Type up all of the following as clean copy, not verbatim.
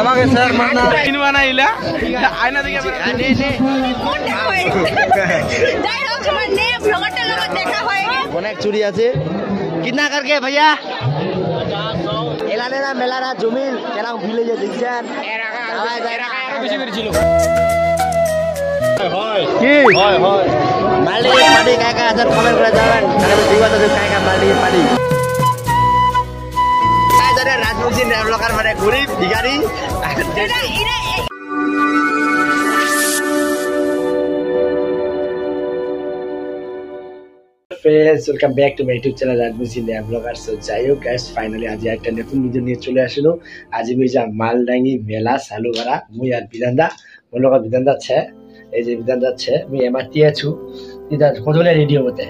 আমাকে স্যার মানা কিনবা না ইলা আয়না দিকে নে নে কোন দেখো যাই হোক তোমার নে ব্লগারটা লগত দেখা হয় অনেক চুরি আছে কিনা করকে ভাইয়া এলানে না মেলারা জমিন কেন ভিলেজে দেখছেন বেশি করেছিল কি হয় হয় মালদি পার্টি কাকা আছে কমেন্ট করে যাবেন তাহলে দিবা তো কাকা মালদি পার্টি কাজরে রাজবংশী ব্লগার মানে গরিব ভিখারি এটা friends welcome back to my YouTube channel Rajbanshi blogger so যাই হোক गाइस फाइनली आज একটা নতুন ভিডিও নিয়ে চলে আসলো आज আমি যা মালডাঙ্গি মেলা চালু করা মুই আর বিধানদা মোৰ লগত বিধানদা আছে এই যে বিধানদা আছে আমি এমাতি আছো এটা কতলে রেডি হতে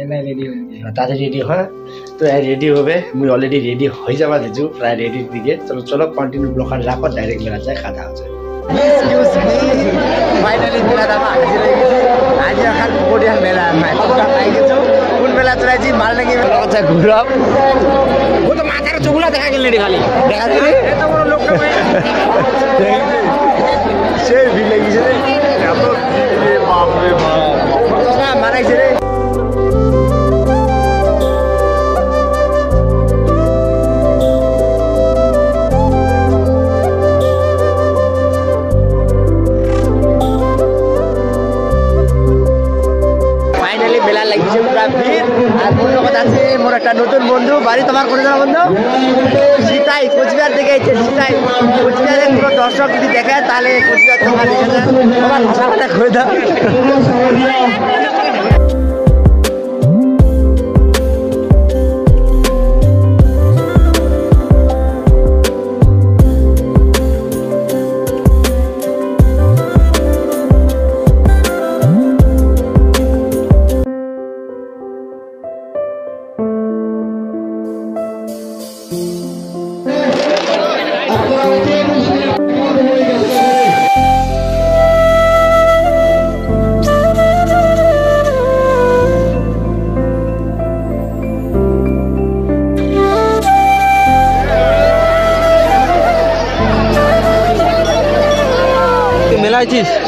এলাই রেডি হবে তাতে রেডি হয় তো এই রেডি হবে মুই অলরেডি রেডি হয়ে যাবা দিছু প্রায় রেডি দিকে চলো চলো কন্টিনিউ ব্লগার রাখো ডাইরেক্ট মেলা যায় খাতা আছে এক্সকিউজ মি ফাইনালি মেলা দামা হাজির হয়ে গেছে आज এখন কোডিয়ান মেলা নাই তোমরা পাই গেছো কোন মেলা চলাইছি মালডাঙ্গি মেলা কথা ঘুরাব ও তো মাথার চুগুলা দেখা গেল রে খালি দেখা দিলে এত বড় লোক কই সেই ভিলে গিয়েছে রে এত ভিলে বাপ রে বাপ তোরা মারাইছে রে মোর একটা নতুন বন্ধু বাড়ি তোমার কোন বন্ধু সীতাই কোচবিহার থেকে এসেছে সীতাই কোচবিহারের পুরো দর্শক যদি দেখে তাহলে কোচবিহার তোমার দেখেছে তোমার ভাষা কথা করে দাও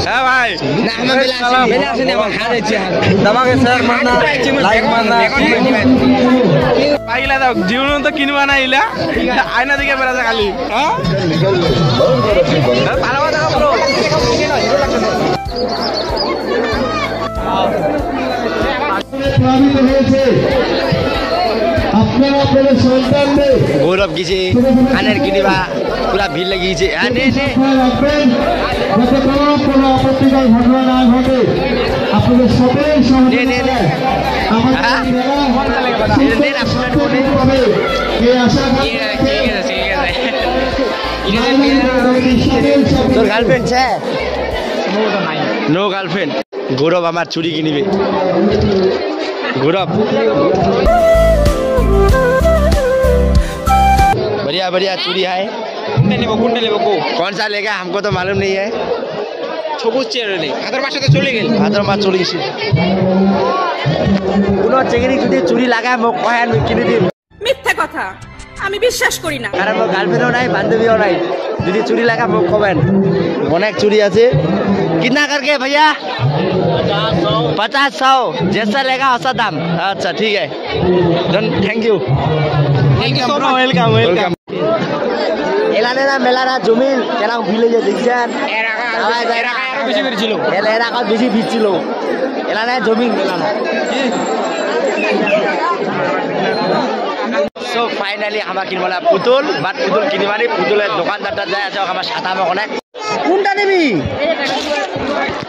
হ্যাঁ ভাই না আমরা মেলা আসেনি আমার হারাইছি তোমাকে স্যার মানা লাইক মানা পাইলা দাও জীবন তো কিনবা না ইলা আয়না দিকে বেড়াতে খালি হ্যাঁ ভালো কথা বলো গৌরব গিয়েছে খানের কিনিবা পুরা ভিড় লেগেছে তোর গার্লফ্রেন্ড নো গার্লফ্রেন্ড গৌরব আমার চুরি কিনিবে गौरव बढ़िया बढ़िया चूड़ी है कौन सा लेगा हमको तो मालूम नहीं है भाद्र मास चले गए কোনো চেঙ্গিনি যদি চুরি লাগায় মোক কয় আমি কিনে দিম মিথ্যা কথা আমি বিশ্বাস করি না কারণ মোর গার্লফ্রেন্ডও নাই বান্ধবীও নাই যদি চুরি লাগা মোক কবেন অনেক চুরি আছে कितना करके भैया 50-100 जैसा लेगा वैसा दाम अच्छा ठीक है थैंक यू वेलकम এলানে না মেলারা জমিন কেন ভিলেজে দেখছেন বেশি করেছিল এলাকা বেশি ভিড়ছিল এলানে জমিন মেলানো সো ফাইনালি আমার কিনবলা পুতুল বাট পুতুল কিনিবানি পুতুলের দোকানদারটা যায় আছে আমার সাথে আমাকে অনেক কোনটা নিবি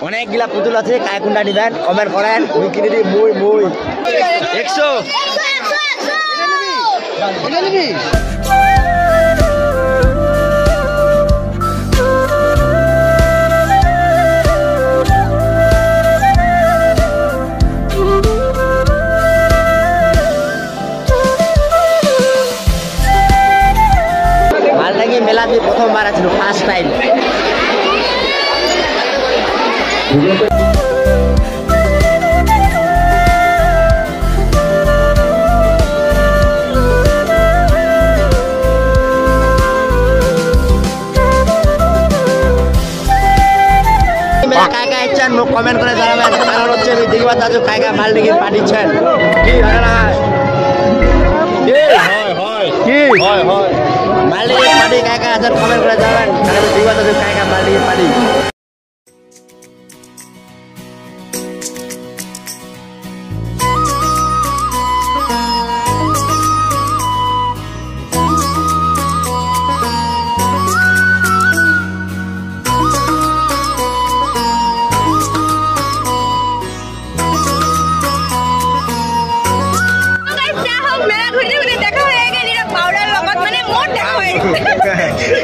অনেকগুলা পুতুল আছে কায় কোনটা নিবেন কমেন্ট করেন মুই কিনে দিই মুই 100 এটা নিবি মালডাঙ্গি মেলা দিয়ে প্রথমবার আছিল ফার্স্ট টাইম কায় কায় ইচ্ছেন মোক কমেন্ট করে জানাবেন কারণ হচ্ছে আমি দেখি বাতাসু কায় কায় মালদিকে পাঠিয়েছেন কি হয় না কি মালদিকে পাঠি কায় কায় আছেন কমেন্ট করে জানাবেন কারণ আমি দেখি বাতাসু কায় কায় মালদিকে পাঠি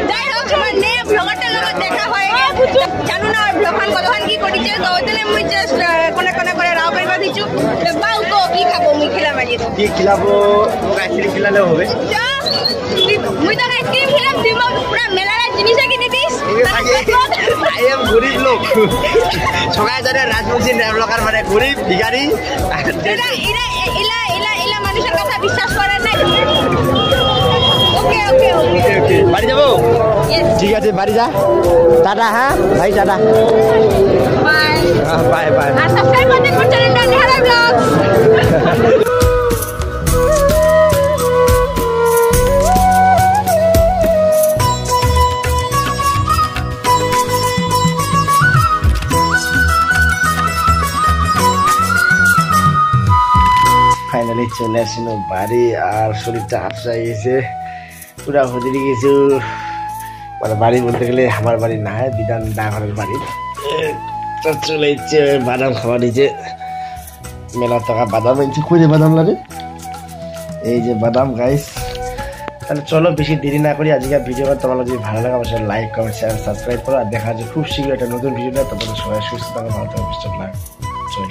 যাই হোক আমার নে ব্লগারটার লগত দেখা হয়ে গেছে জানো না ব্লগার কতক্ষণ কি করিছে তো ওইখানে মুই জাস্ট কোনে কোনে করে রাও পাইবা দিছু বাউ তো কি খাবো মুই খেলা মারি তো কি খিলাবো মোক আইসক্রিম খিলালে হবে মুই তো আইসক্রিম খেলাম তুই পুরা মেলার জিনিস কিনে দিস আই এম গরিব লোক সবাই জানে রাজবংশী ব্লগার মানে গরিব ভিখারি এরা এরা এলা এলা এলা মানুষের কথা বিশ্বাস করে না ওকে ওকে ওকে বাড়ি যাবো ঠিক আছে বাড়ি যা টাটা হ্যাঁ ভাই টাটা বাই বাই বাই আর সাবস্ক্রাইব করতে কোন চ্যানেলটা নেহারা ব্লগস ফাইনালি চলে আসিল বাড়ি আর শরীরটা আফসা গেছে পুরা হদিয়ে গেছে মানে বাড়ি বলতে গেলে আমার বাড়ি না হয় বিধান ডাঘরের বাড়ি তো চলে ইচ্ছে বাদাম খাওয়া নিচ্ছে মেলা টাকা বাদাম এনেছে খুঁজে বাদাম লাগে এই যে বাদাম গাইস তাহলে চলো বেশি দেরি না করি আজকে ভিডিওটা তোমার যদি ভালো লাগে অবশ্যই লাইক কমেন্ট শেয়ার সাবস্ক্রাইব করো আর দেখা যাচ্ছে খুব শীঘ্রই একটা নতুন ভিডিও নিয়ে তোমাদের সবাই সুস্থ থাকো ভালো থাকো চল